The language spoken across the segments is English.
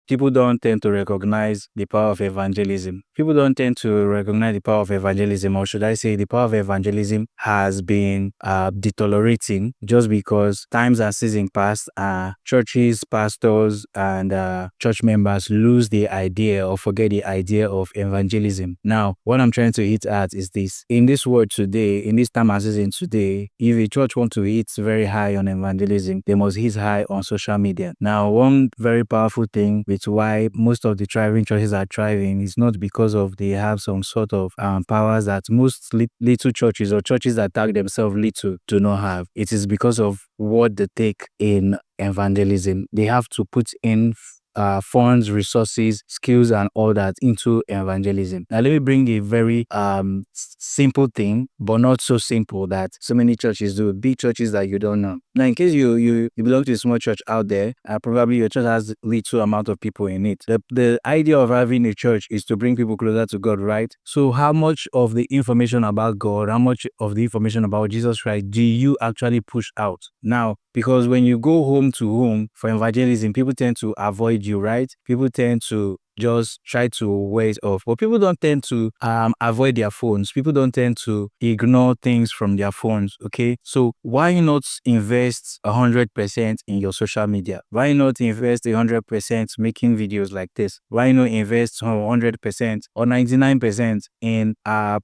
people don't tend to recognize the power of evangelism. People don't tend to recognize the power of evangelism, or should I say the power of evangelism has been deteriorating just because times and seasons past, churches, pastors, and church members lose the idea or forget the idea of evangelism. Now, what I'm trying to hit at is this. In this world today, in this time and season today, if a church wants to hit very high on evangelism, they must hit high on social media. Now, one very powerful thing with why most of the thriving churches are thriving is not because of they have some sort of powers that most little churches or churches that tag themselves little do not have. It is because of what they take in evangelism. They have to put in funds, resources, skills, and all that into evangelism. Now, let me bring a very simple thing, but not so simple that so many churches do. Big churches that you don't know. Now, in case you belong to a small church out there, probably your church has little amount of people in it. The idea of having a church is to bring people closer to God, right? So, how much of the information about God, how much of the information about Jesus Christ do you actually push out? Now, because when you go home to home for evangelism, people tend to avoid you, right? People tend to just try to wait off. But people don't tend to avoid their phones. People don't tend to ignore things from their phones, okay? So why not invest 100% in your social media? Why not invest 100% making videos like this? Why not invest 100% or 99% in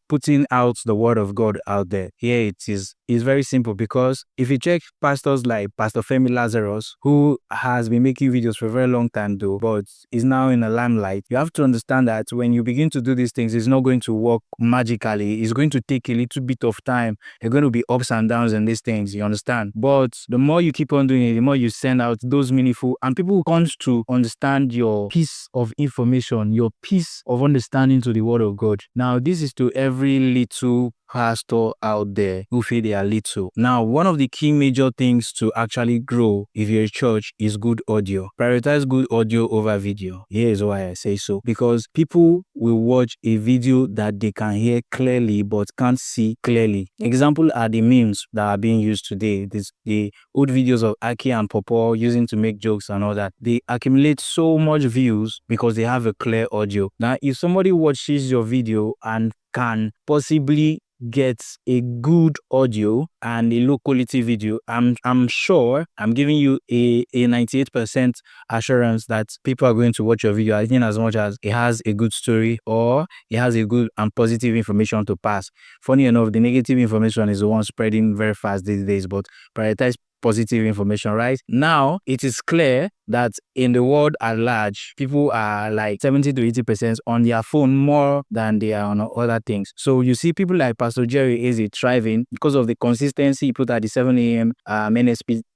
putting out the word of God out there? Here it is. It's very simple, because if you check pastors like Pastor Femi Lazarus, who has been making videos for a very long time though, but is now in a limelight, you have to understand that when you begin to do these things, it's not going to work magically. It's going to take a little bit of time. There are going to be ups and downs in these things, you understand? But the more you keep on doing it, the more you send out those meaningful, and people come to understand your piece of information, your piece of understanding to the word of God. Now, this is to every little pastor out there who feel they are little. Now, one of the key major things to actually grow if you're a church is good audio. Prioritize good audio over video. Here is why I say so. Because people will watch a video that they can hear clearly but can't see clearly. Example are the memes that are being used today. The old videos of Aki and Popo using to make jokes and all that. They accumulate so much views because they have a clear audio. Now, if somebody watches your video and can possibly get a good audio and a low quality video, I'm sure, I'm giving you a 98% assurance that people are going to watch your video, I think, as much as it has a good story or it has a good and positive information to pass. Funny enough, the negative information is the one spreading very fast these days, but prioritize positive information. Right now, it is clear that in the world at large, people are like 70 to 80% on their phone more than they are on other things. So you see people like Pastor Jerry is thriving because of the consistency he put at the 7 a.m.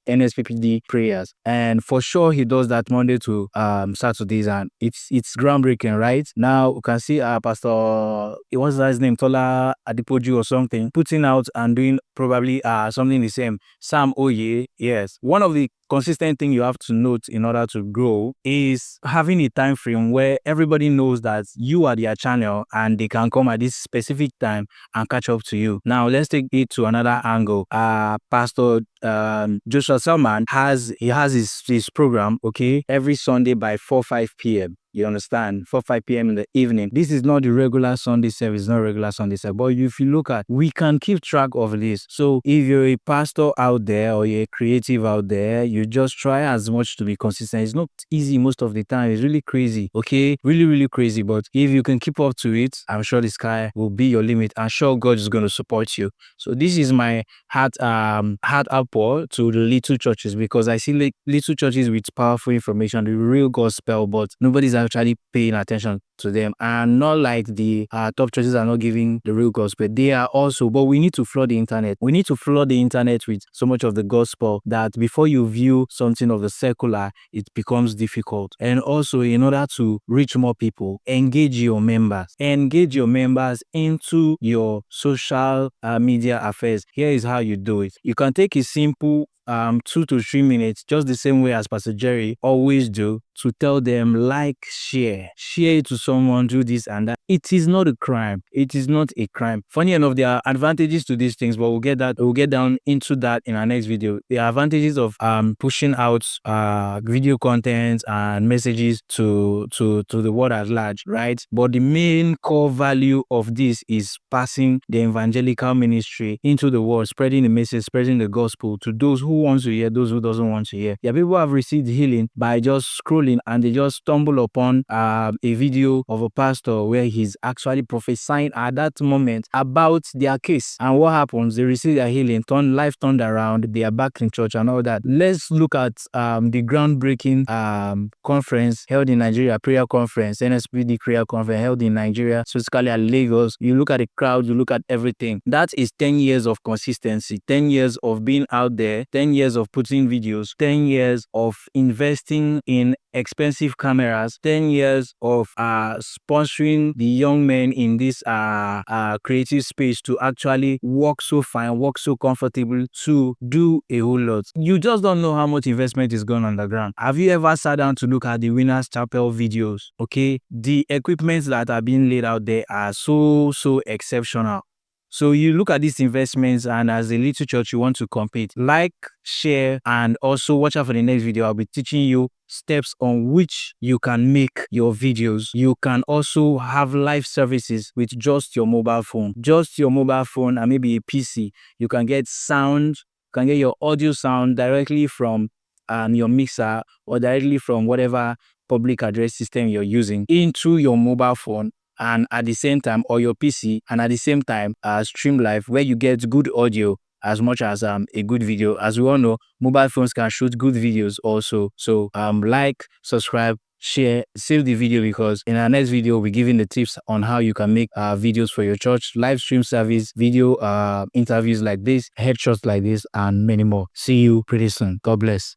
NSPPD prayers, and for sure he does that Monday to Saturdays, and it's groundbreaking. Right now, you can see Pastor, what's his name, Tola Adipoju or something, putting out and doing probably something the same. Sam Oye, yes. One of the consistent thing you have to note in order to grow is having a time frame where everybody knows that you are their channel and they can come at this specific time and catch up to you. Now, let's take it to another angle. Pastor Joshua Selman has his program, okay, every Sunday by 4-5 p.m. You understand? 4-5 p.m. in the evening. This is not the regular Sunday service, not regular Sunday service. But if you look at, we can keep track of this. So if you're a pastor out there or you're a creative out there, you just try as much to be consistent. It's not easy most of the time. It's really crazy. Okay? Really, really crazy. But if you can keep up to it, I'm sure the sky will be your limit. I'm sure God is going to support you. So this is my heart outpour to the little churches, because I see little churches with powerful information, the real gospel, but nobody's actually paying attention to them. And not like the top churches are not giving the real gospel. They are also, but we need to flood the internet. We need to flood the internet with so much of the gospel that before you view something of the secular, it becomes difficult. And also, in order to reach more people, engage your members. Engage your members into your social media affairs. Here is how you do it. You can take a simple 2 to 3 minutes, just the same way as Pastor Jerry always do, to tell them, like, share it to someone, do this and that. It is not a crime. It is not a crime. Funny enough, there are advantages to these things, but we'll get down into that in our next video. The advantages of pushing out video content and messages to the world at large, right? But the main core value of this is passing the evangelical ministry into the world, spreading the message, spreading the gospel to those who want to hear, those who doesn't want to hear. Yeah, people have received healing by just scrolling, and they just stumble upon a video of a pastor where he's actually prophesying at that moment about their case. And what happens? They receive their healing, life turned around, they are back in church and all that. Let's look at the groundbreaking conference held in Nigeria, prayer conference, NSPD prayer conference held in Nigeria, specifically at Lagos. You look at the crowd, you look at everything. That is 10 years of consistency, 10 years of being out there, 10 years of putting videos, 10 years of investing in expensive cameras, 10 years of sponsoring the young men in this creative space to actually work so fine, work so comfortable, to do a whole lot. You just don't know how much investment is going on the ground. Have you ever sat down to look at the Winners Chapel videos? Okay, the equipments that are being laid out there are so exceptional. So you look at these investments, and as a little church, you want to compete. Like, share, and also watch out for the next video. I'll be teaching you steps on which you can make your videos. You can also have live services with just your mobile phone. Just your mobile phone and maybe a PC. You can get sound, you can get your audio sound directly from your mixer, or directly from whatever public address system you're using into your mobile phone, and at the same time, or your PC, and at the same time stream live, where you get good audio as much as a good video. As we all know, mobile phones can shoot good videos also. So like, subscribe, share, save the video, because in our next video we're giving the tips on how you can make videos for your church, live stream service, video interviews like this, headshots like this, and many more. See you pretty soon. God bless.